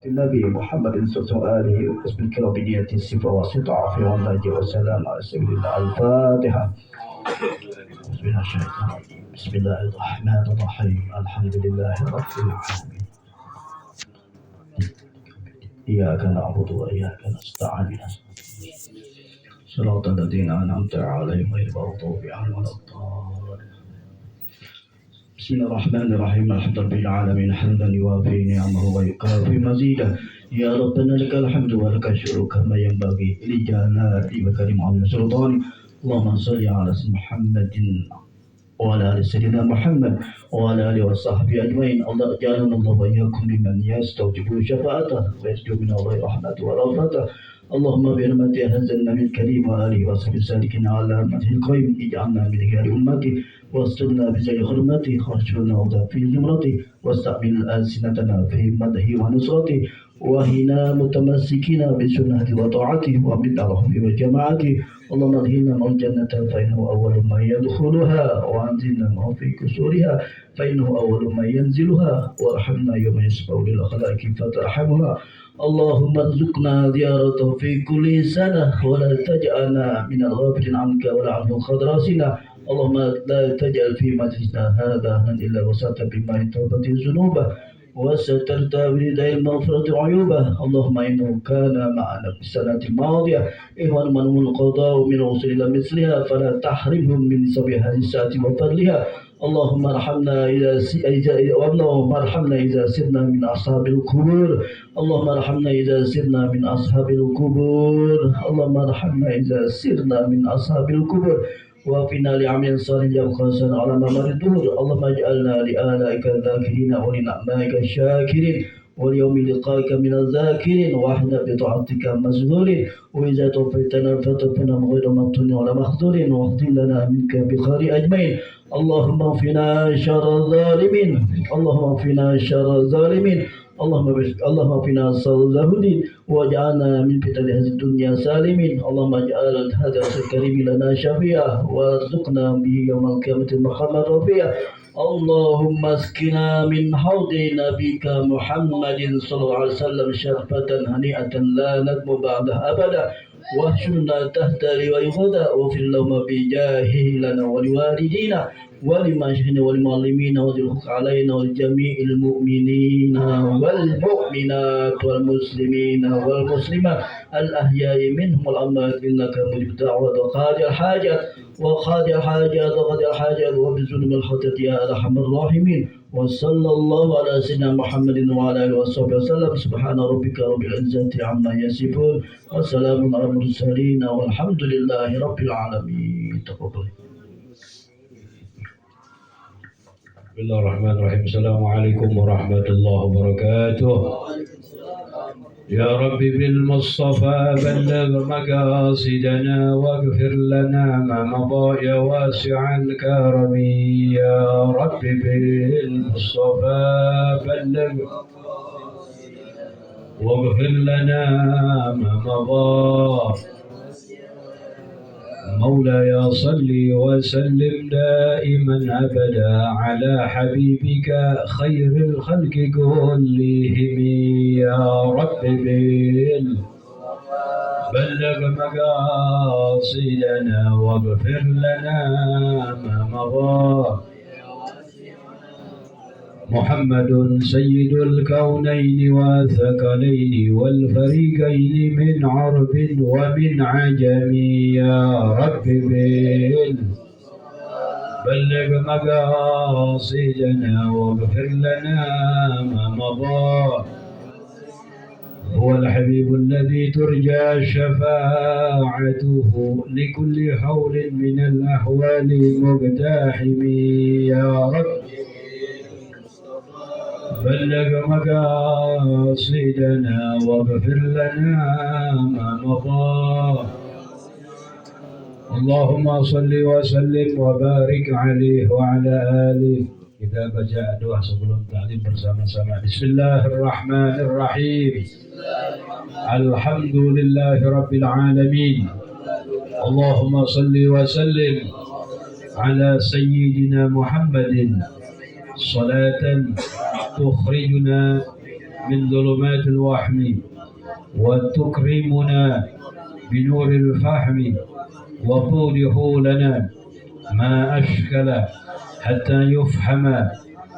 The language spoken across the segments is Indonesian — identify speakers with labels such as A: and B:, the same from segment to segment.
A: النبي محمد صلى الله عليه وسلم بسم الكرام بنية الصفة والصدع عافية والنجي والسلام على سبيل الله الفاتحة. بسم الله الرحمن الرحيم الحمد لله رب العالمين إياك نعبد وإياك نستعين صراط الذين أنعمت عليهم غير المغضوب عليهم ولا الضالين. بسم الله الرحمن الرحيم الحمد لله العالمين حمدا يوافي نعمه ويكافي مزيدا. يا ربنا لك الحمد ولك الشكر كما ينبغي لجلال وكريم عظيم سلطان. اللهم صل على سيدنا محمد وعلى ال سيدنا محمد وعلى اله وصحبه اجمعين. الله جعلنا الله واياكم ممن يستوجب شفاعته ويرجو من الله رحمته ورغبته. اللهم برحمة هذا النبي الكريم وآله وصحبه السالكين على مده القيم اجعلنا من خيار أمته واسترنا بزي حرمته واحشرنا في زمرته واستعمل ألسنتنا في مده ونصرته وهنا متمسكين بسنته وطاعته ومن الرحمة والجماعة. اللهم ادخلنا الجنة فإنه أول من يدخلها وأنزلنا معه في كسورها فإنه أول من ينزلها وارحمنا يوم يسبع للخلائق فترحمها. اللهم ارزقنا زيارته في كل سنة ولا تجعلنا من الغافلين عنك ولا عنه خضراسنا. اللهم لا تجعل في مجلسنا هذا إلا وسعت بما توبة الذنوب وسترت برداء المغفرة عيوبه. اللهم إنه كان معنا في السنة الماضية إخوان من القضاء من وصول إلى مثلها فلا تحرمهم من سبع هذه الساعة وفضلها. اللهم ارحمنا إذا سرنا من أصحاب القبور. اللهم ارحمنا إذا سرنا من أصحاب القبور. اللهم ارحمنا إذا سرنا من أصحاب القبور وفينا لعمل صالح يبقى على ممر الدهور. اللهم اجعلنا لآلائك الذاكرين ولنعمائك الشاكرين واليوم لقائك من الذاكرين واحنا بطاعتك مشغولين. وإذا توفيتنا فتوفنا غير مفتون ولا مخذول واختم لنا منك بخير أجمعين. اللهم اغفنا شر الظالمين. اللهم اغفنا شر الظالمين. اللهم اغفنا شر الظالمين واجعلنا من فتن هذه الدنيا سالمين. اللهم اجعل هذا الكريم لنا شفيعا وارزقنا به يوم القيامة مقاما رفيعا. اللهم اسقنا من حوض نبيك محمد صلى الله عليه وسلم شربة هنيئة لا ندم بعدها أبدا واحشرنا تحت لواء الهدى واغفر لهم بجاهه لنا ولوالدينا ولمشايخنا والمعلمين وذلك علينا ولجميع المؤمنين والمؤمنات والمسلمين والمسلمات الأحياء منهم والأموات إنك مجيب الدعوات وقاضي الحاجات وقاضي الحاجات وبظلم الخطيئة يا أرحم الراحمين. وصلى الله على سيدنا محمد وعلى آله وصحبه وسلم. سبحان ربك رب العزة عما يصفون وسلام على المرسلين والحمد لله رب العالمين. تفضل.
B: بسم الله الرحمن الرحيم. السلام عليكم ورحمة الله وبركاته. يا رب بالمصطفى بلغ مقاصدنا واغفر لنا ما مضى يا واسع الكرم. يا رب بالمصطفى بلغ واغفر لنا ما مضى. مولاي صل وسلم دائما أبدا على حبيبك خير الخلق كلهم. يا رب بلغ مقاصدنا واغفر لنا ما مضى. محمد سيد الكونين والثقلين والفريقين من عرب ومن عجم. يا رب بلغ مقاصدنا واغفر لنا ما مضى. هو الحبيب الذي ترجى شفاعته لكل حول من الأحوال مقتحم. يا رب بلغ مقاصدنا واغفر لنا ما مضى. اللهم صل وسلم وبارك عليه وعلى آله. Kita baca doa sebelum ta'lim bersama-sama. Bismillahirrahmanirrahim. Alhamdulillahi Rabbil Alamin. Allahumma salli wa sallim ala Sayyidina Muhammadin salatan تخرجنا من ظلمات الوهم وتكرمنا بنور الفهم وتوضح لنا ما أشكل حتى يفهم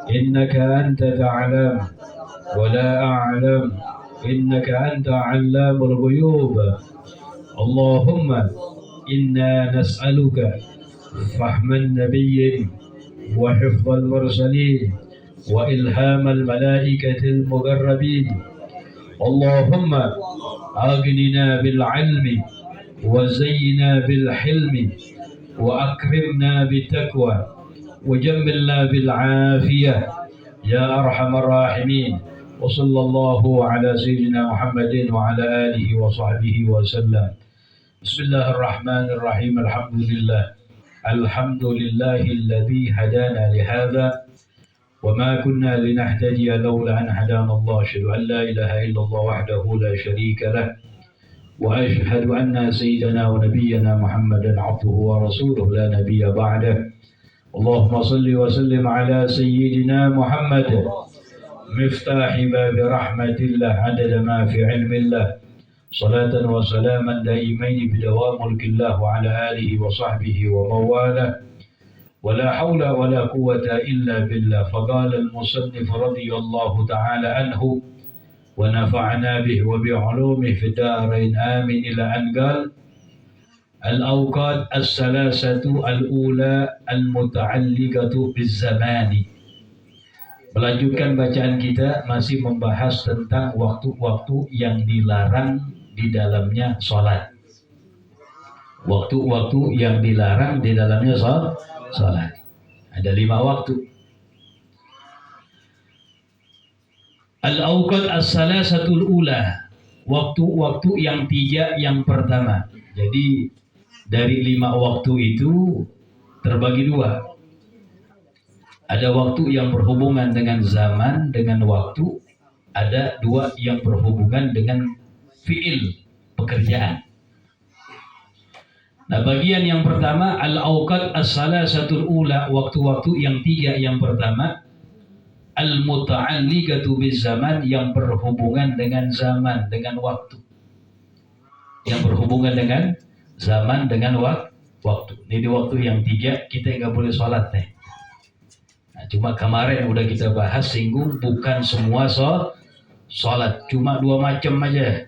B: إنك أنت تعلم ولا أعلم إنك أنت علام الغيوب. اللهم إنا نسألك فهم النبي وحفظ المرسلين وإلهام الملائكة المقربين. اللهم أغننا بالعلم وزينا بالحلم وأكرمنا بالتقوى وجملنا بالعافية يا أرحم الراحمين. وصلى الله على سيدنا محمد وعلى آله وصحبه وسلم. بسم الله الرحمن الرحيم. الحمد لله الذي هدانا لهذا وما كنا لنهتدي لولا أن هدانا الله. أشهد أن لا إله إلا الله وحده لا شريك له وأشهد أن سيدنا ونبينا محمدا عبده ورسوله لا نبي بعده. اللهم صل وسلم على سيدنا محمد مفتاح باب رحمة الله عدد ما في علم الله. صلاة وسلاما دائمين بدوام ملك الله وعلى آله وصحبه ومواله. ولا حول ولا قوة إلا بالله. فقال المصنف رضي الله تعالى عنه ونفعنا به وبعلومه في الدارين آمين إلى أن قال الأوقات الثلاثة الأولى المتعلقة بالزمان. Melanjutkan bacaan kita masih membahas tentang waktu-waktu yang dilarang di dalamnya sholat. Waktu-waktu yang dilarang di dalamnya sholat. Ada 5 waktu. Al-awqat as-salasatul ula, waktu-waktu yang 3 yang pertama. Jadi dari 5 waktu itu terbagi 2. Ada waktu yang berhubungan dengan zaman, dengan waktu. Ada 2 yang berhubungan dengan fi'il, pekerjaan. Nah, bagian yang pertama al-awqat as-salasatul ula, waktu-waktu yang 3 yang pertama. Al-muta'alliqatu biz-zaman, yang berhubungan dengan zaman, dengan waktu. Yang berhubungan dengan zaman, dengan waktu. Ini di waktu yang 3 kita nggak boleh sholat nih. Nah, cuma kemarin udah kita bahas, singgung bukan semua sholat, cuma 2 macam aja.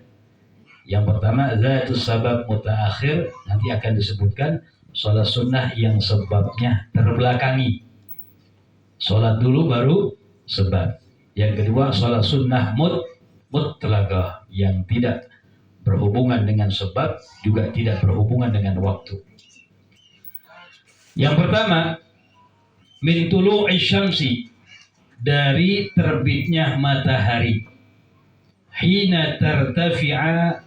B: Yang pertama zatus sabab mutaakhir, nanti akan disebutkan sholat sunnah yang sebabnya terbelakangi. Sholat dulu baru sebab. Yang kedua sholat sunnah mutlaqah, yang tidak berhubungan dengan sebab, juga tidak berhubungan dengan waktu. Yang pertama min tulu'i syamsi, dari terbitnya matahari, hina tartafi'a,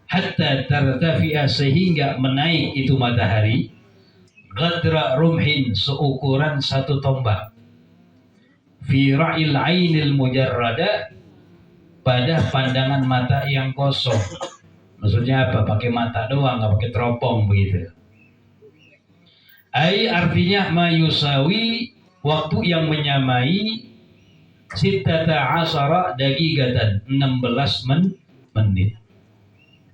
B: hatta tartafi'a, sehingga menaik itu matahari, qadra rumhin, seukuran 1 tombak, fi ra'il ainil mujarrada, pada pandangan mata yang kosong. Maksudnya apa? Pakai mata doang, nggak pakai teropong begitu. Ai, artinya mayusawi, waktu yang menyamai sittata asara daqiqatan, 16 menit.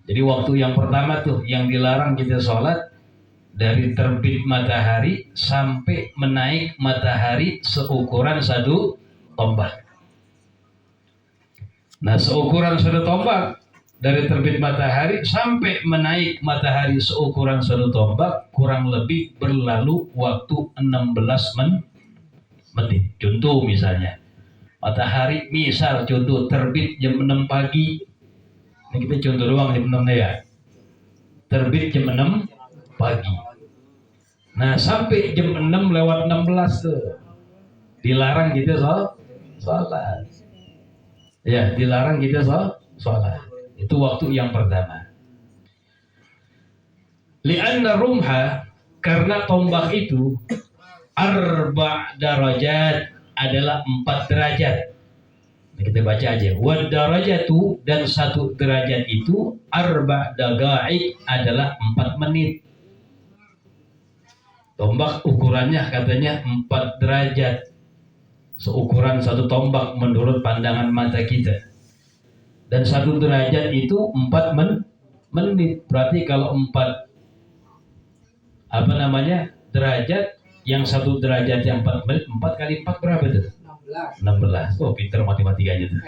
B: Jadi waktu yang pertama tuh yang dilarang kita sholat dari terbit matahari sampai menaik matahari seukuran 1 tombak. Nah, seukuran 1 tombak dari terbit matahari sampai menaik matahari seukuran 1 tombak, kurang lebih berlalu waktu 16 menit. Contoh misalnya, matahari misal contoh terbit jam 6 pagi. Ini kita contoh doang jam 6 ya. Terbit jam 6 pagi. Nah, sampai jam 6 lewat 16 tuh dilarang kita sholat. Ya, dilarang kita sholat. Itu waktu yang pertama. Li'anna rumha, karena tombak itu arba' darajat, adalah 4 derajat. Nah, kita baca aja. Wa darajatu, dan 1 derajat itu arba' daqa'iq, adalah 4 menit. Tombak ukurannya katanya 4 derajat. Seukuran 1 tombak menurut pandangan mata kita. Dan 1 derajat itu 4 menit. Berarti kalau 4 derajat, yang 1 derajat yang 4 menit, 4 kali 4 berapa itu? 16. Oh, pinter matematikanya tuh.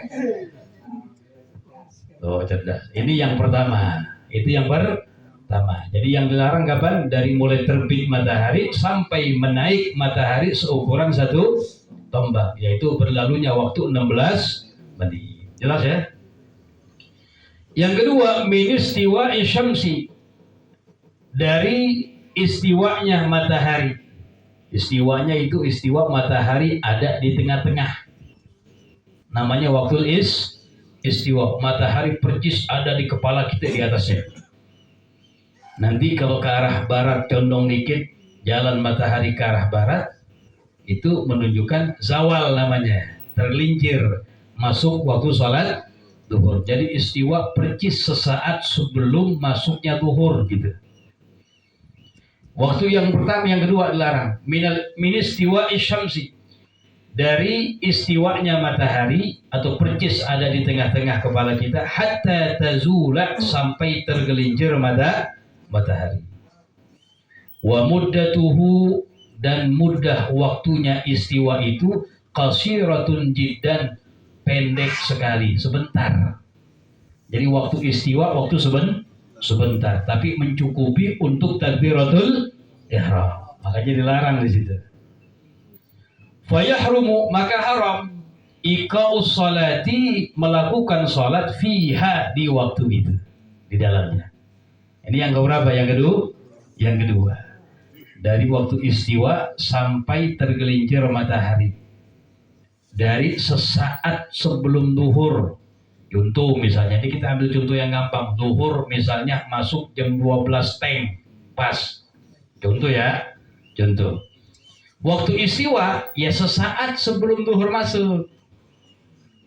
B: Oh, cerdas. Ini yang pertama. Itu yang pertama. Jadi yang dilarang kapan? Dari mulai terbit matahari sampai menaik matahari seukuran 1 tombak, yaitu berlalunya waktu 16 menit. Jelas ya? Yang kedua, min istiwa'i syamsi, dari istiwanya matahari. Istiwanya itu istiwa matahari ada di tengah-tengah. Namanya waktu istiwa. Matahari percis ada di kepala kita di atasnya. Nanti kalau ke arah barat condong dikit, jalan matahari ke arah barat, itu menunjukkan zawal namanya. Tergelincir masuk waktu sholat duhur. Jadi istiwa percis sesaat sebelum masuknya duhur gitu. Waktu yang pertama, yang kedua dilarang. Min istiwa'i syamsi, dari istiwanya matahari atau percis ada di tengah-tengah kepala kita, hatta tazula, sampai tergelincir matahari. Wa muddatuhu, dan mudah waktunya istiwa itu, qasiratun jiddan, pendek sekali, sebentar. Jadi waktu istiwa, waktu sebentar, tapi mencukupi untuk takbiratul ihram. Makanya dilarang di situ. Fayahrumu, maka haram, iqa'us salati, melakukan salat fiha, di waktu itu, di dalamnya. Ini yang keberapa? Yang kedua. Dari waktu istiwa sampai tergelincir matahari. Dari sesaat sebelum duhur. Contoh misalnya, ini kita ambil contoh yang gampang. Duhur misalnya masuk jam 12 teng, pas. Contoh ya, contoh. Waktu istiwa, ya sesaat sebelum duhur masuk.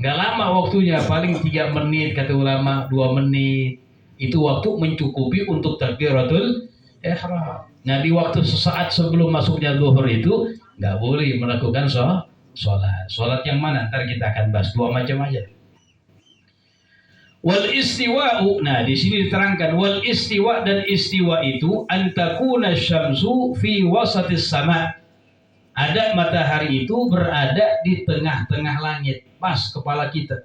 B: Nggak lama waktunya, paling 3 menit, kata ulama, 2 menit. Itu waktu mencukupi untuk takbiratul ihram. Nah, di waktu sesaat sebelum masuknya duhur itu, nggak boleh melakukan sholat. Sholat yang mana? Ntar kita akan bahas 2 macam aja. Wal istiwa'u, nah di sini diterangkan wal istiwa, dan istiwa itu antakuna syamsu fi wasatis sama. Ada matahari itu berada di tengah-tengah langit, pas kepala kita.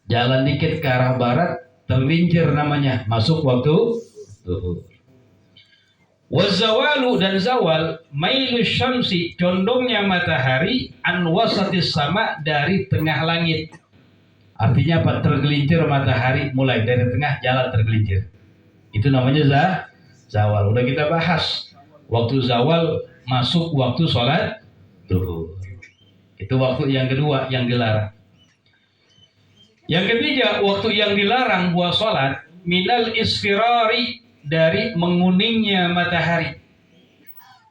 B: Jalan dikit ke arah barat, tergelincir namanya, masuk waktu duhur. Wazawalu, dan zawal, mailu syamsi, condongnya matahari, an wasatis sama, dari tengah langit. Artinya apa? Tergelincir matahari, mulai dari tengah jalan tergelincir. Itu namanya zawal. Udah kita bahas. Waktu zawal masuk waktu sholat duhur. Itu waktu yang kedua yang dilarang. Yang ketiga, waktu yang dilarang buat sholat, minal isfirari, dari menguningnya matahari.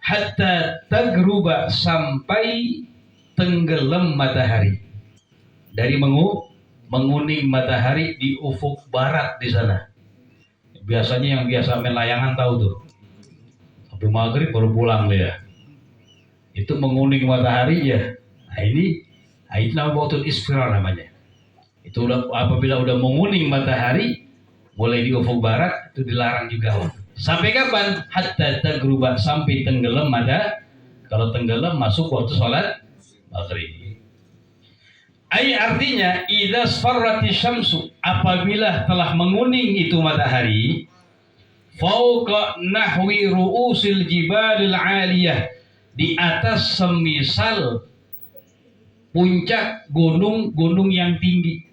B: Hatta tagruba, sampai tenggelam matahari. Dari menguning matahari di ufuk barat di sana. Biasanya yang biasa main layangan tahu tuh. Sampai maghrib baru pulang dia. Itu menguning matahari ya. Nah ini namanya waktu isfirar namanya. Itu apabila udah menguning matahari mulai di ufuk barat, itu dilarang juga. Sampai kapan? Hatta tagruba, sampai tenggelam matahari. Kalau tenggelam masuk waktu sholat maghrib. Artinya idza sfarrati syamsu, apabila telah menguning itu matahari, fauqa nahwi ru'usil jibalil 'aliyah, di atas semisal puncak gunung-gunung yang tinggi.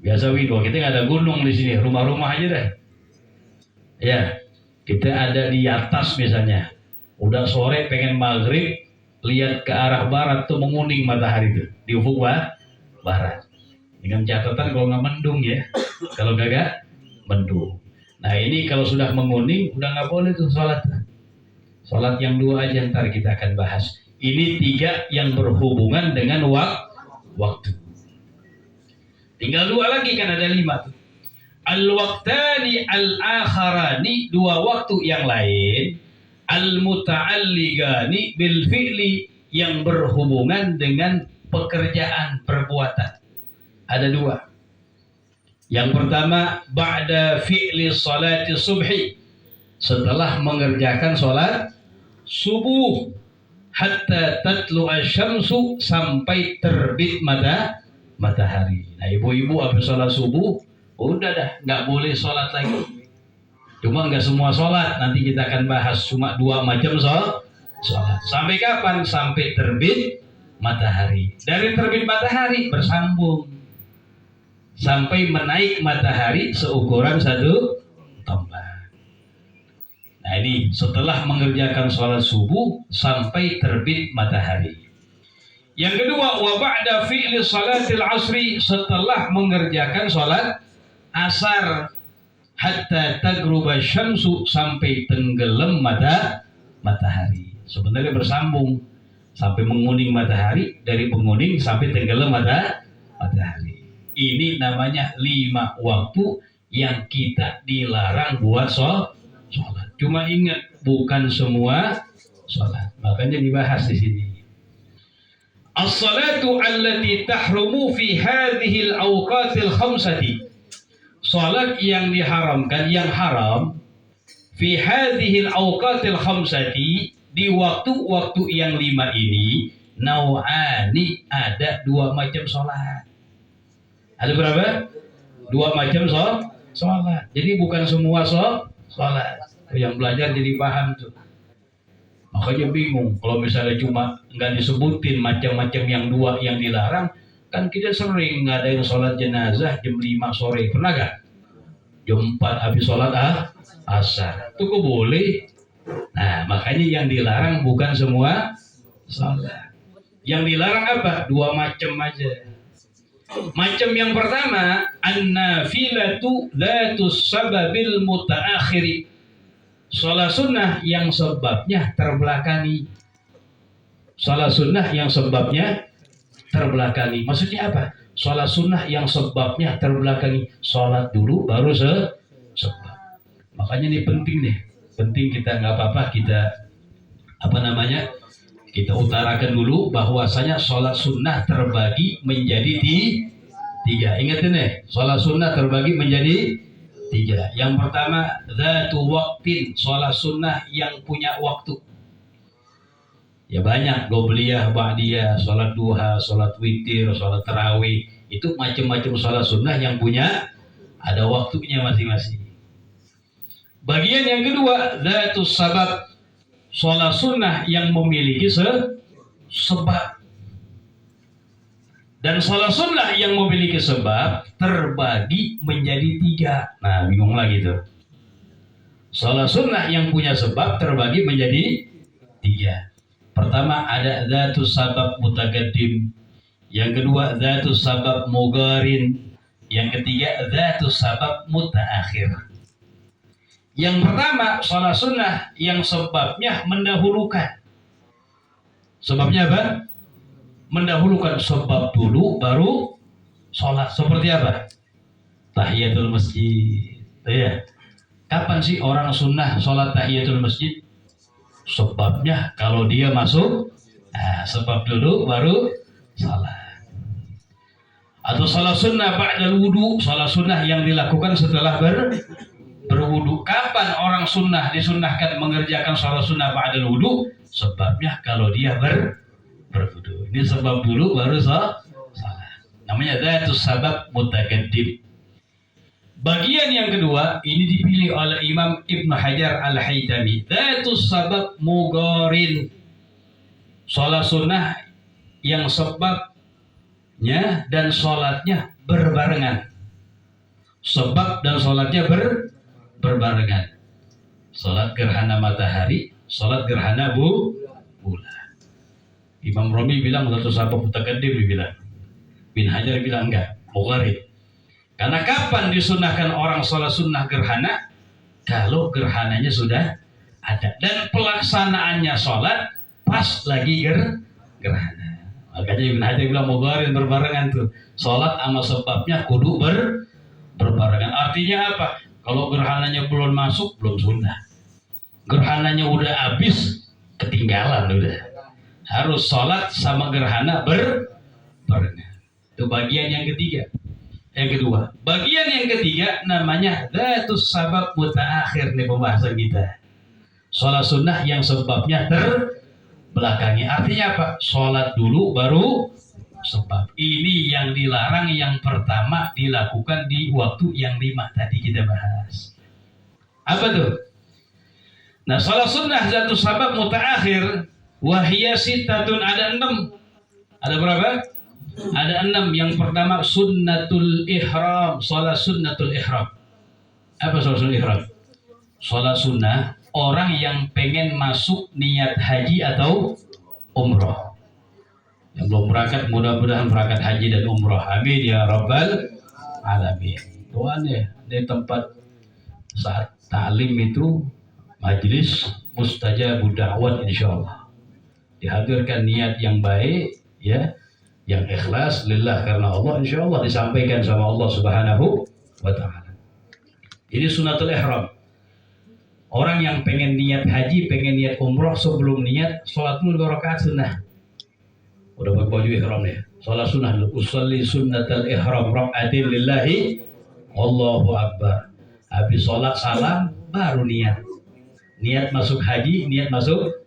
B: Biasa Wido, kita nggak ada gunung di sini, rumah-rumah aja deh. Ya, kita ada di atas misalnya. Udah sore pengen maghrib, lihat ke arah barat tuh menguning matahari tuh di ufuk barat. Dengan catatan kalau nggak mendung ya, kalau gak mendung. Nah ini kalau sudah menguning udah nggak boleh tuh sholat. Sholat yang 2 aja, ntar kita akan bahas. Ini 3 yang berhubungan dengan waktu. Tinggal 2 lagi, kan ada 5 tuh. Al-waqtani al-akharani, 2 waktu yang lain. Al-muta'alligani bil fi'li, yang berhubungan dengan pekerjaan, perbuatan. ada dua. Yang pertama, ba'da fi'li salati subhi, setelah mengerjakan sholat subuh, hatta tatlu'a syamsu, sampai terbit matahari. Nah, ibu-ibu habis sholat subuh, udah dah, nggak boleh sholat lagi. Cuma nggak semua sholat, nanti kita akan bahas, cuma 2 macam sholat. Sampai kapan? Sampai terbit matahari. Dari terbit matahari bersambung sampai menaik matahari seukuran 1 tombak. Nah, ini setelah mengerjakan sholat subuh sampai terbit matahari. Yang kedua, wa ba'da fi'li salatil asri, setelah mengerjakan sholat asar, hatta tagruba syamsu, sampai tenggelam matahari. Sebenarnya bersambung sampai menguning matahari, dari menguning sampai tenggelam matahari. Ini namanya 5 waktu yang kita dilarang buat sholat. Cuma ingat, bukan semua sholat. Makanya dibahas di sini. As-salatu allati tahrumu fi hadhihi al-awqatil khamsati. Salat yang diharamkan, yang haram, fi hadhihi al-awqatil khamsati, di waktu-waktu yang 5 ini, nau'ani, ada 2 macam salat. Ada berapa? 2 macam salat. Jadi bukan semua salat. Yang belajar jadi paham tuh. Makanya bingung kalau misalnya cuma nggak disebutin macam-macam yang 2 yang dilarang. Kan kita sering ngadain sholat jenazah jam 5 sore, pernah gak? Jam 4 habis sholat asar, itu kok boleh? Nah, makanya yang dilarang bukan semua sholat. Yang dilarang apa? 2 macam aja. Macam yang pertama, an-nafilatu dhatus sababil mutaakhiri, sholat sunnah yang sebabnya terbelakangi. Sholat sunnah yang sebabnya terbelakangi. Maksudnya apa? Sholat sunnah yang sebabnya terbelakangi. Sholat dulu baru sebab. Makanya ini penting nih. Penting kita, nggak apa-apa kita kita utarakan dulu bahwasanya sholat sunnah terbagi menjadi 3. Ingat ini, sholat sunnah terbagi menjadi 3. Yang pertama, dzatu waqtin, sholat sunnah yang punya waktu. Ya banyak, qobliyah, ba'diyah, sholat duha, sholat witir, sholat tarawih. Itu macam-macam sholat sunnah yang punya ada waktunya masing-masing. Bagian yang kedua, dzatus sabab, sholat sunnah yang memiliki sebab. Dan sholat sunnah yang memiliki sebab terbagi menjadi 3. Nah, bingung lagi tuh. Sholat sunnah yang punya sebab terbagi menjadi 3. Pertama ada dzatus sabab mutaqaddim, yang kedua dzatus sabab mugarin, yang ketiga dzatus sabab mutaakhir. Yang pertama, sholat sunnah yang sebabnya mendahulukan. Sebabnya apa? Mendahulukan, sebab dulu baru sholat. Seperti apa? Tahiyatul masjid. Ya. Kapan sih orang sunnah sholat tahiyatul masjid? Sebabnya kalau dia masuk, sebab dulu baru sholat. Atau sholat sunnah ba'dal wudu, sholat sunnah yang dilakukan setelah berwudu. Kapan orang sunnah disunnahkan mengerjakan sholat sunnah ba'dal wudu? Sebabnya kalau dia berwudu. Ini sebab dulu baru sholat. Namanya dzatus sabab mutaqaddim. Bagian yang kedua ini dipilih oleh Imam Ibn Hajar Al-Haytami, dzatus sabab mugarin, sholat sunnah yang sebabnya dan sholatnya berbarengan. Sebab dan sholatnya berbarengan. Sholat gerhana matahari, sholat gerhana bulan. Imam Romi bilang dzatus sabab mutaqaddim, dibilang. Bin Hajar bilang enggak, mugarin. Karena kapan disunahkan orang sholat sunnah gerhana? Kalau gerhananya sudah ada dan pelaksanaannya sholat pas lagi gerhana. Makanya Ibn Hajar bilang mugarin, berbarengan tuh. Sholat sama sebabnya kudu berbarengan. Artinya apa? Kalau gerhananya belum masuk, belum sunnah. Gerhananya udah habis, ketinggalan udah. Harus sholat sama gerhana berbarengan. Itu bagian yang ketiga. Yang kedua. Bagian yang ketiga namanya dzatus sabab mutaakhir nih pembahasan kita. Sholat sunnah yang sebabnya terbelakangi. Artinya apa? Sholat dulu baru sebab. Ini yang dilarang yang pertama dilakukan di waktu yang 5 tadi kita bahas. Apa tuh? Nah, sholat sunnah dzatus sabab mutaakhir wahiyya sittatun, ada 6. Ada berapa? Ada 6. Yang pertama sunnatul ihram, sholat sunnatul ihram. Apa sholat sunnatul ihram? Sholat sunnah orang yang pengen masuk niat haji atau umroh. Yang belum berangkat mudah-mudahan berangkat haji dan umroh. Amin ya rabbal alamin. Tuhan ya, di tempat saat ta'lim itu majlis mustajabud da'wat insyaallah. Dihadirkan niat yang baik ya, yang ikhlas lillah karena Allah, insyaallah disampaikan sama Allah Subhanahu wa taala. Ini sunnatul ihram. Orang yang pengen niat haji, pengen niat umroh, sebelum niat sholat dulu 2 rakaat sunnah. Udah pakai baju ihram ya. Sholat sunnah dulu. Usolli sunnatul ihram rak'atin lillahi Allahu akbar. Habis sholat salam baru niat. Niat masuk haji, niat masuk.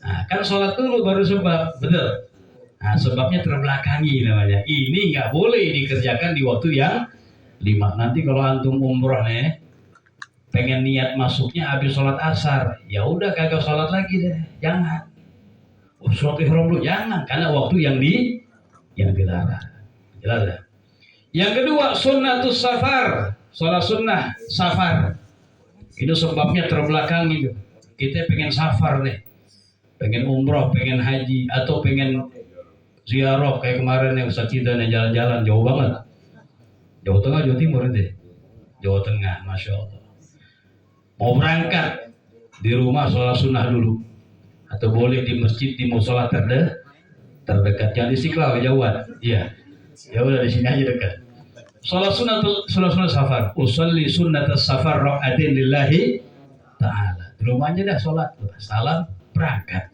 B: Nah, kan sholat dulu baru sebab, betul. Nah, sebabnya terbelakangi namanya. Ini nggak boleh dikerjakan di waktu yang 5. Nanti kalau antum umroh nih, pengen niat masuknya habis sholat asar, ya udah kagak sholat lagi deh, jangan. Sholat ihram dulu, jangan, karena waktu yang dilarang. Jelas ya? Yang kedua sunnatus safar, sholat sunnah safar. Itu sebabnya terbelakang itu. Kita pengen safar nih, pengen umroh, pengen haji, atau pengen ziarah kayak kemarin yang Ustaz kita nih jalan-jalan jauh banget. Jawa Tengah, Jawa Timur nanti. Jawa Tengah, masya Allah. Mau berangkat di rumah sholat sunnah dulu, atau boleh di masjid di musola terdekat. Jangan di Istiqlal kejauhan. Iya, ya udah di sini aja dekat. Sholat sunnah safar. Usolli sunnatas safar rak'atin lillahi ta'ala. Di rumahnya dah sholat, salam berangkat.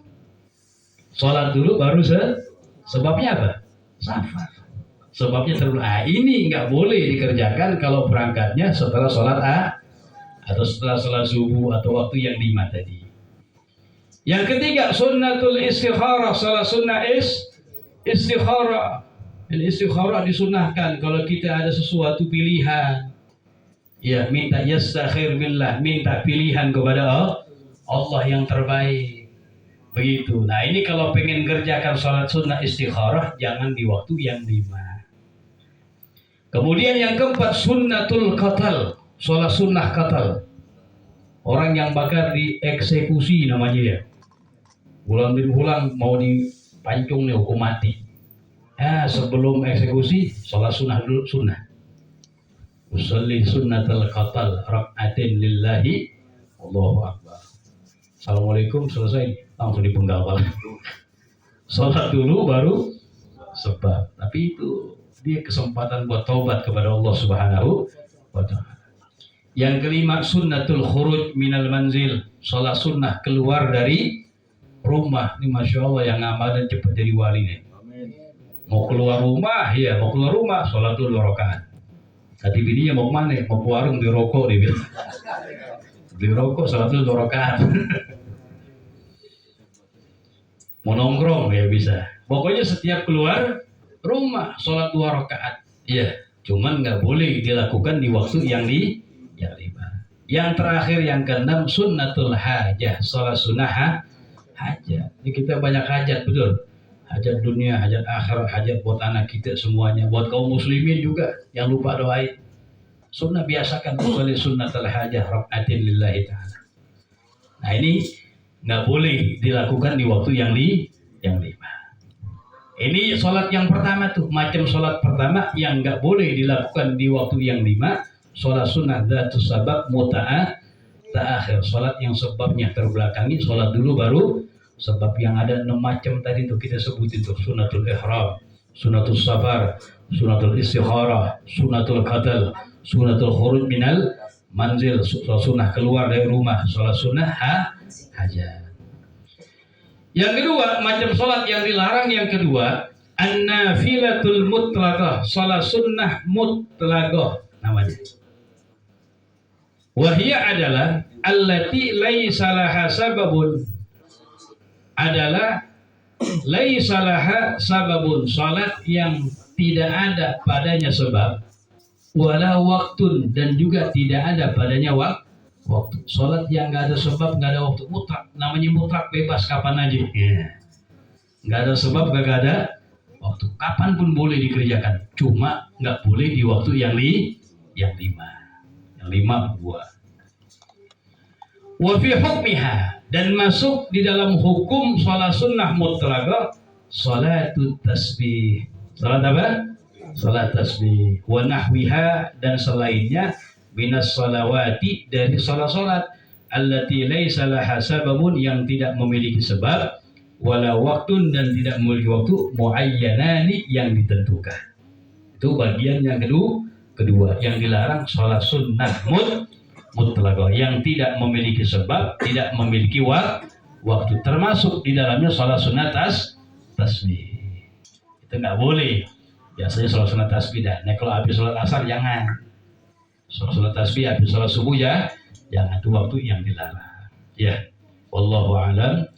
B: Sholat dulu baru sebabnya apa? Safar. Sebabnya ini nggak boleh dikerjakan kalau berangkatnya setelah sholat atau setelah sholat subuh atau waktu yang 5 tadi. Yang ketiga sunnatul istikharah, sholat sunnah istikharah. Istikharah disunahkan kalau kita ada sesuatu pilihan, ya minta yastakhir billah, minta pilihan kepada Allah yang terbaik. Begitu. Nah ini kalau pengen kerjakan sholat sunnah istikharah jangan di waktu yang 5. Kemudian yang keempat sunnatul qatal, sholat sunnah qatal. Orang yang bakar dieksekusi namanya ya. Bulan bin bulan mau dipancung nih hukum mati. Sebelum eksekusi sholat sunnah dulu sunnah. Usolli sunnatul qatal rak'atin lillahi Allahu akbar. Assalamualaikum, selesai langsung dipenggal kepala. Sholat dulu baru sebab. Tapi itu dia kesempatan buat taubat kepada Allah Subhanahu wa taala. Yang kelima sunnatul khuruj minal manzil, sholat sunnah keluar dari rumah. Ini masya Allah yang ngamalin cepat jadi wali nih. Mau keluar rumah, ya mau keluar rumah, sholat dulu 2 rakaat. Tadi bininya mau kemana? Mau ke warung beli rokok dia bilang. Beli rokok, sholat dulu 2 rakaat. Mau nongkrong ya bisa. Pokoknya setiap keluar rumah sholat 2 rakaat. Iya, cuman nggak boleh dilakukan di waktu yang 5. Yang terakhir yang ke-6 sunnatul hajah, sholat sunnah hajat. Ini kita banyak hajat, betul. Hajat dunia, hajat akhirat, hajat buat anak kita semuanya, buat kaum muslimin juga yang lupa doain. Sunnah biasakan usolli sunnatul hajah rak'atin lillahi ta'ala. Nah ini nggak boleh dilakukan di waktu yang 5. Ini sholat yang pertama tuh, macam sholat pertama yang nggak boleh dilakukan di waktu yang 5. Sholat sunnah dzatus sabab ta'akhir, sholat yang sebabnya terbelakangi, sholat dulu baru sebab. Yang ada 6 macam tadi tuh kita sebutin tuh, sunnatul ihram, sunnatul safar, sunnatul istikharah, sunnatul qatal, sunnatul khuruj minal manzil, sunnah keluar dari rumah, sholat sunnah hajat. Yang kedua macam sholat yang dilarang yang kedua An-nafilatul mutlaqah, salat sunnah mutlaqah namanya. Wahia adalah allati laisa laha sababun, adalah laisa laha sababun, salat yang tidak ada padanya sebab, wala waktun, dan juga tidak ada padanya waktu. Salat yang nggak ada sebab, nggak ada waktu, mutlak. Namanya mutlak, bebas kapan aja. Nggak ada sebab, nggak ada waktu. Kapan pun boleh dikerjakan. Cuma nggak boleh di waktu yang lima. Yang lima buah. Wa fi hukmiha, dan masuk di dalam hukum salat sunnah mutlaqah salatut tasbih. Salat apa? Salat tasbih. Wa nahwiha, dan selainnya minas salawati, dari salat-salat allati laisa laha sababun, yang tidak memiliki sebab, wala waktun, dan tidak memiliki waktu, muayyanani, yang ditentukan. Itu bagian yang kedua yang dilarang salat sunnah mutlaqah, yang tidak memiliki sebab, tidak memiliki waktu, termasuk di dalamnya salat sunnah tasbih. Itu nggak boleh. Biasanya salat sunnah tasbih dah. Nah, kalau habis salat asar jangan. Salat tasbih habis salat subuh ya, jangan. Itu waktu yang dilarang. Ya, wallahu a'lam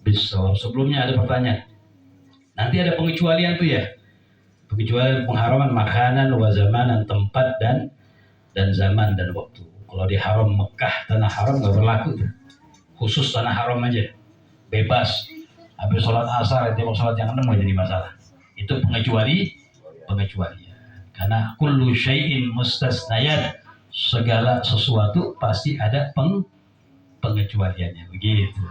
B: bishawab. Sebelumnya ada pertanyaan. Nanti ada pengecualian tuh ya. Pengecualian pengharaman makanan, wa zamanan, tempat dan zaman dan waktu. Kalau di haram Mekah, tanah haram nggak berlaku tuh. Khusus tanah haram aja, bebas. Habis sholat asar, tembok sholat yang 6 nggak jadi masalah. Itu pengecualian. Karena kullu syai'in mustasnayat, segala sesuatu pasti ada pengecualiannya. Begitu.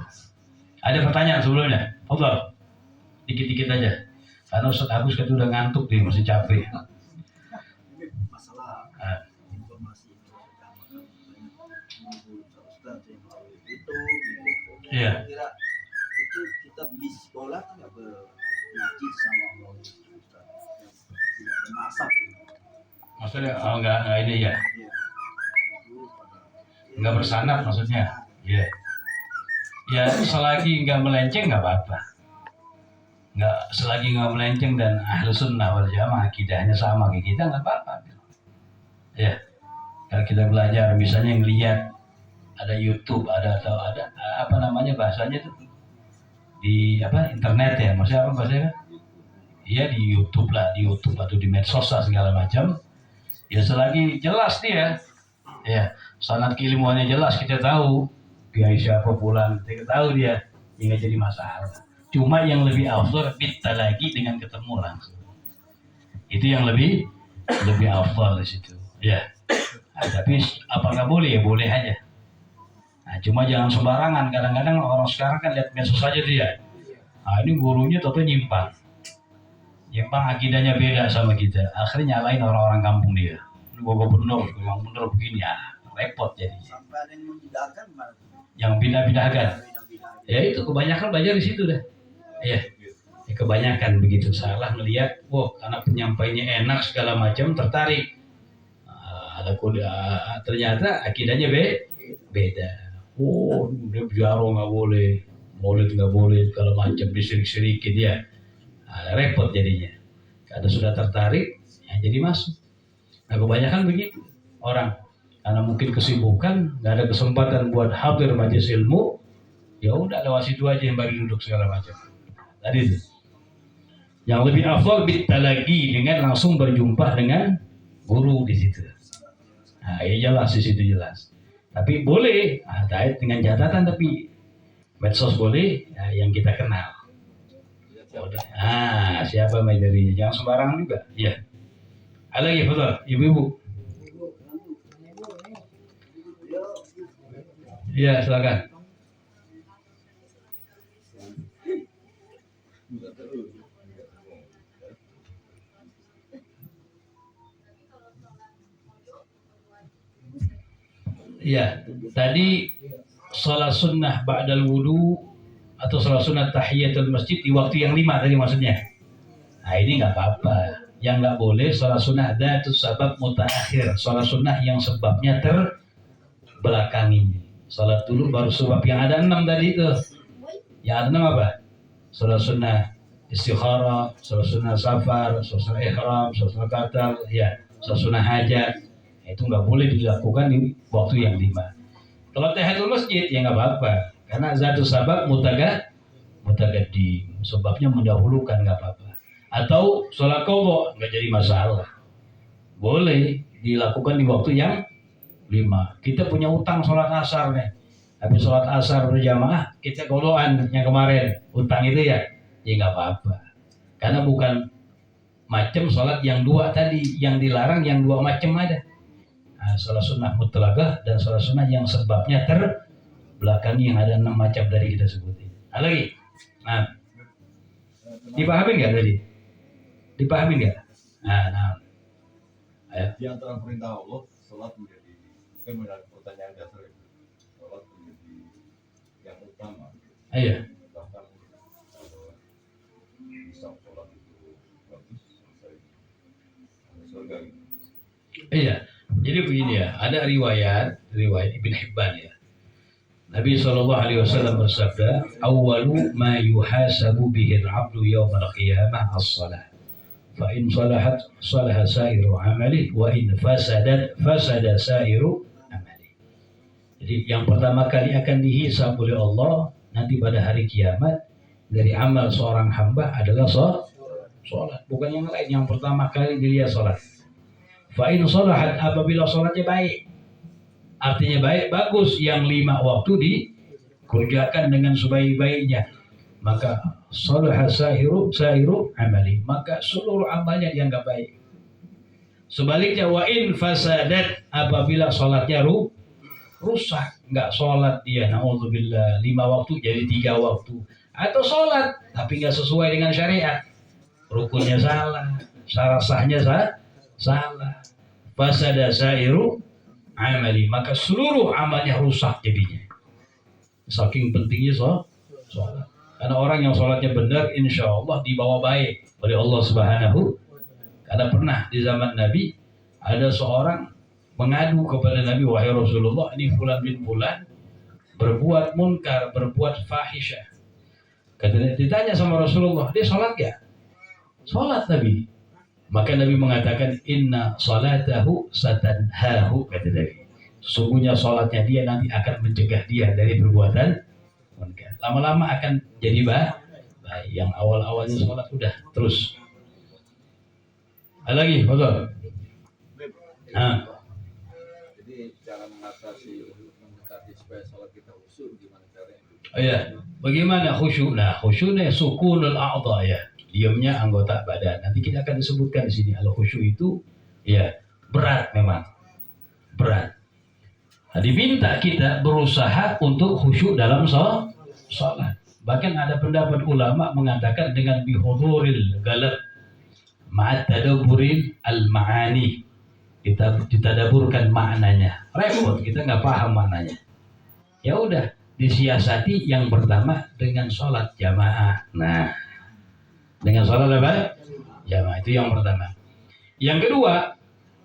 B: Ada pertanyaan sebelumnya? Fadhal. Dikit-dikit aja. Karena Ustaz Agus kan udah ngantuk nih, masih capek.
C: Masalah informasi itu
B: Iya.
C: kira itu kita bis sekolah kan nggak bernaji sama Allah, tidak bernasab.
B: Maksudnya enggak ini ya.
C: Iya. Itu pada
B: Enggak bersanad maksudnya. Iya. Ya, selagi enggak melenceng enggak apa-apa. Enggak, selagi enggak melenceng dan ahlu sunnah wal jamaah akidahnya sama kayak kita, enggak apa-apa. Ya. Kalau kita belajar misalnya ngelihat ada YouTube, ada apa namanya bahasanya tuh di apa internet ya, maksudnya apa bahasanya? Iya di YouTube lah, di YouTube atau di medsos segala macam. Ya selagi jelas dia, ya sanad keilmuannya jelas, kita tahu dia siapa pulang, kita tahu dia, nggak jadi masalah. Cuma yang lebih afdal kita lagi dengan ketemu langsung. Itu yang lebih afdal di situ. Ya. Nah, tapi apa nggak boleh ya boleh aja. Nah, cuma jangan sembarangan. Kadang-kadang orang sekarang kan lihat medsos saja dia. Nah, ini gurunya tentu nyimpang akidahnya beda sama kita. Akhirnya nyalain orang-orang kampung dia. Ini gua bener, yang bener begini ya, repot jadi.
C: sampai ada yang membidahkan mana?
B: Yang pindah-pindahkan.
C: Bidah-bidah.
B: Ya itu kebanyakan belajar di situ dah. Ya, kebanyakan begitu salah melihat, wah karena penyampainya enak segala macam tertarik. Ada kode, ternyata akidahnya beda. Oh, dia biaro nggak boleh, maulid nggak boleh, segala macam disirik-sirikin dia. Repot jadinya. Karena sudah tertarik, ya jadi masuk. Nah kebanyakan begitu orang, karena mungkin kesibukan, nggak ada kesempatan buat hadir majelis ilmu, ya udah lewat situ aja yang baru duduk segala macam. Tadi itu. Yang lebih afdal bitalaqi, dengan langsung berjumpa dengan guru di situ. Nah, ya jelas di situ jelas. Tapi boleh, dengan catatan tapi medsos boleh, ya, yang kita kenal. Siapa majorinya? Jangan sembarangan juga. Iya. Ada lagi betul, ibu-ibu. Iya, silakan. Iya, tadi sholat sunnah ba'dal wudu atau sholat sunnah tahiyatul masjid di waktu yang 5 tadi maksudnya. Nah ini nggak apa-apa. Yang nggak boleh sholat sunnah datus sabab mutaakhir, sholat sunnah yang sebabnya terbelakangi. Sholat dulu baru sebab. Yang ada 6 tadi itu. Yang ada 6 apa? Sholat sunnah istikharah, sholat sunnah safar, sholat sunnah ihram, sholat sunnah qatar, ya, sholat sunnah hajat. Itu nggak boleh dilakukan di waktu yang 5. Kalau tahiyatul masjid ya nggak apa-apa, karena zatu sabab mutagaddim, sebabnya mendahulukan nggak apa-apa. Atau sholat qadha nggak jadi masalah, boleh dilakukan di waktu yang 5. Kita punya utang sholat asar nih, habis sholat asar berjamaah kita qadhaan yang kemarin utang itu ya nggak apa-apa, karena bukan macam sholat yang 2 tadi yang dilarang, yang 2 macam ada. Nah, sholat sunnah mutlaqah dan sholat sunnah yang sebabnya terbelakangi yang ada 6 macam dari kita sebutin. Nah, lagi, nah, dipahami nggak tadi? Dipahami nggak? Nah, ayo.
D: Di antara perintah Allah, sholat menjadi, mungkin menjadi pertanyaan dasar itu, sholat menjadi yang utama.
B: Ayo.
D: Bahkan kalau bisa sholat itu bagus, selesai surga gitu.
B: Iya. Jadi begini ya, ada riwayat Ibn Hibban ya. Nabi SAW bersabda, "Awwalu ma yuhasabu bihi al-'abdu yawm al-qiyamah as-salah. Fa in salahat salaha sa'iru 'amalihi wa in fasadat fasada sa'iru 'amalihi." Jadi yang pertama kali akan dihisab oleh Allah nanti pada hari kiamat dari amal seorang hamba adalah salat, bukan yang lain. Yang pertama kali dilihat salat. Fa'in sholahat, apabila sholatnya baik, artinya baik, bagus, yang 5 waktu dikerjakan dengan sebaik-baiknya, maka sholaha sa'iru amali, maka seluruh amalnya yang gak baik. Sebaliknya, wa'in fasadat, apabila sholatnya rusak, gak sholat dia, na'udzubillah, 5 waktu jadi 3 waktu, atau sholat tapi gak sesuai dengan syariat, rukunnya salah, syarat sahnya salah, fasada sa'iru amali, maka seluruh amalnya rusak jadinya. Saking pentingnya sholat. Karena orang yang sholatnya benar, insya Allah dibawa baik oleh Allah Subhanahu. Karena pernah di zaman Nabi ada seorang mengadu kepada Nabi, wahai Rasulullah, ini fulan bin fulan berbuat munkar, berbuat fahisyah. Katanya, ditanya sama Rasulullah, dia sholat gak? Sholat Nabi. Maka Nabi mengatakan, inna salatahu satanhahu, kata Nabi. Sesungguhnya sholatnya dia nanti akan mencegah dia dari perbuatan munkar. Lama-lama akan jadi baik. Yang awal-awalnya sholat udah terus. Ada lagi, betul. Nah.
D: Jadi cara mengatasi mendekati supaya sholat kita khusyuk gimana caranya?
B: Oh iya, bagaimana khusyuk? Nah, khusyuknya sukunul a'dha ya. Diamnya anggota badan. Nanti kita akan disebutkan di sini. Al-khusyuk itu ya berat memang. Berat. Nah, diminta kita berusaha untuk khusyuk dalam sholat. Bahkan ada pendapat ulama mengatakan dengan bihuduril galab ma'at tadabburil al-ma'ani. Kita ditadaburkan maknanya. Repot, kita nggak paham maknanya. Ya udah, disiasati yang pertama dengan sholat jamaah. Nah, dengan sholat apa? Jamaah, itu yang pertama. Yang kedua,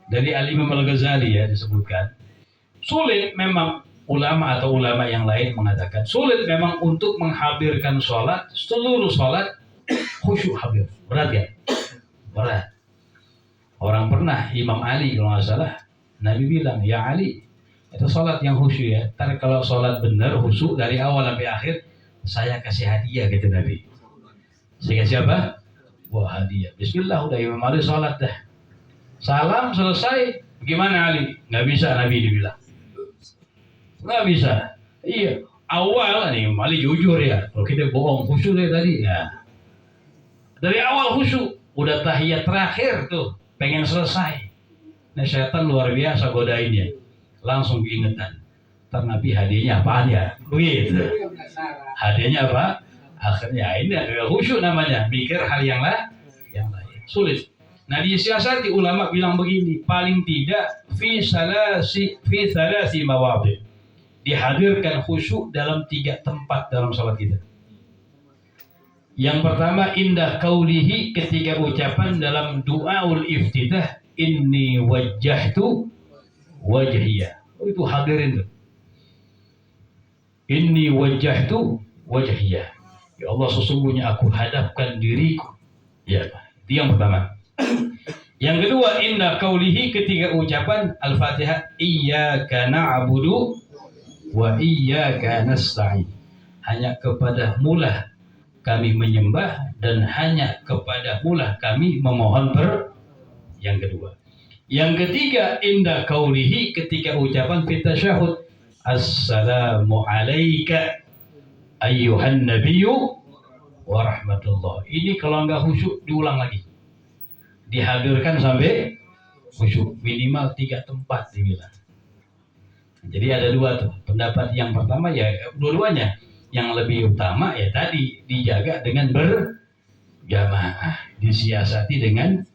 B: dari Al-Imam Al-Ghazali ya disebutkan, sulit memang ulama atau ulama yang lain mengatakan, sulit memang untuk menghadirkan sholat, seluruh sholat khusyuk hadir. Berat ya? Berat. Orang pernah, Imam Ali kalau nggak salah, Nabi bilang, ya Ali, itu sholat yang khusyuk ya. Ntar kalau sholat benar, khusyuk dari awal sampai akhir, saya kasih hadiah gitu Nabi. Saya kasih apa? Wah, hadiah. Bismillah, udah Imam Ali sholat dah. Salam selesai. Gimana Ali? Nggak bisa Nabi dibilang. Nggak bisa. Iya. Awal nih Imam Ali jujur ya. Kalau kita bohong, khusyuk deh tadi. Ya. Dari awal khusyuk. Udah tahiyat terakhir tuh. Pengen selesai. Nah syaitan luar biasa godainnya. Langsung keingetan. Ntar Nabi hadiahnya apaan ya? Begitu. Hadiahnya apa? Akhirnya ini adalah khusyuk namanya, mikir hal yang lain. Sulit. Nah, disiasati ulama bilang begini, paling tidak fi salasi mawadhi. Dihadirkan khusyuk dalam 3 tempat dalam salat kita. Yang pertama, indah qaulihi, ketika ucapan dalam du'aul iftitah, inni wajjahtu wajhiyah. Itu hadirin tuh. Inni wajjahtu wajhiyah. Ya Allah, sesungguhnya aku hadapkan diriku. Ya, itu yang pertama. Yang kedua, inna qaulihi, ketika ucapan Al-Fatihah, iyyaka na'budu wa iyyaka nasta'in. Hanya kepadamulah kami menyembah dan hanya kepadamulah kami memohon Yang kedua. Yang ketiga, inda qaulihi, ketika ucapan fi tasyahud, assalamu alayka ayyuhan nabiyyu wa rahmatullah. Ini kalau enggak khusyuk diulang lagi. Dihadirkan sampai khusyuk, minimal 3 tempat dibilang. Jadi ada 2 tuh. Pendapat yang pertama ya dua-duanya. Yang lebih utama ya tadi dijaga dengan berjamaah, disiasati dengan,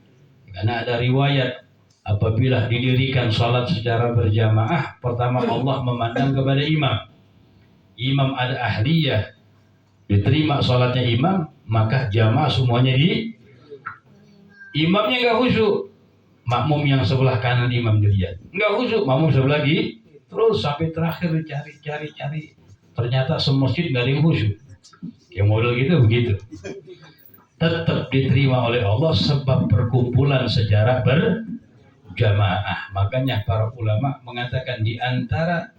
B: karena ada riwayat apabila didirikan sholat secara berjamaah, pertama Allah memandang kepada imam. Imam ada ahliyah, diterima sholatnya imam, maka jamaah semuanya imamnya nggak khusyuk, makmum yang sebelah kanan imam dilihat nggak khusyuk, makmum sebelah kiri, terus sampai terakhir cari, ternyata semasjid nggak ada yang khusyuk. Yang model gitu begitu, tetap diterima oleh Allah sebab perkumpulan secara berjamaah. Makanya para ulama mengatakan di antara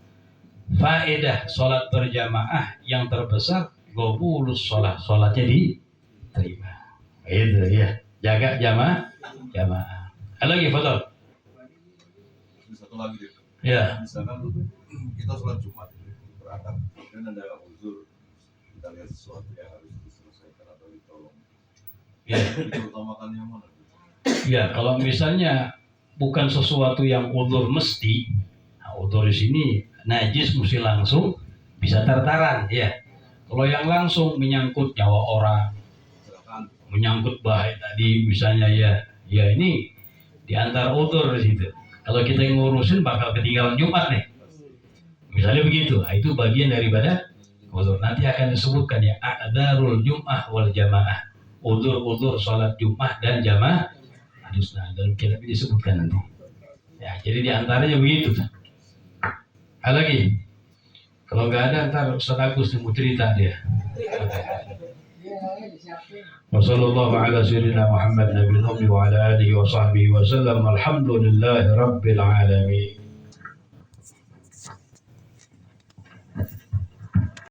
B: faedah sholat berjamaah yang terbesar, qabulus sholatnya diterima. Itu ya. Jaga jamaah. Ada lagi foto?
D: Satu lagi deh.
B: Ya.
D: Misalkan kita sholat Jumat berangkat, dan ada uzur, kita lihat sesuatu yang harus diselesaikan atau ditolong.
B: Ya.
D: Diutamakan yang mana?
B: Ya, kalau misalnya bukan sesuatu yang uzur mesti, nah, uzur di sini najis mesti langsung bisa tartaran, ya. Kalau yang langsung menyangkut nyawa orang, menyangkut bahaya tadi misalnya ya ini diantar uzur di situ. Kalau kita yang ngurusin bakal ketinggalan Jumat nih, misalnya begitu. Nah, itu bagian daripada uzur. Nanti akan disebutkan ya a'dzarul jum'ah wal jamaah, uzur sholat Jumat dan jamaah. Nah, dalam kitab ini disebutkan nanti. Ya, jadi diantaranya begitu. Ada lagi? Kalau nggak ada ntar Ustaz Agus mau cerita dia. Wassallallahu ala sayyidina Muhammad nabiyil ummi wa ala alihi wa sahbihi wa sallam. Alhamdulillahi rabbil alamin.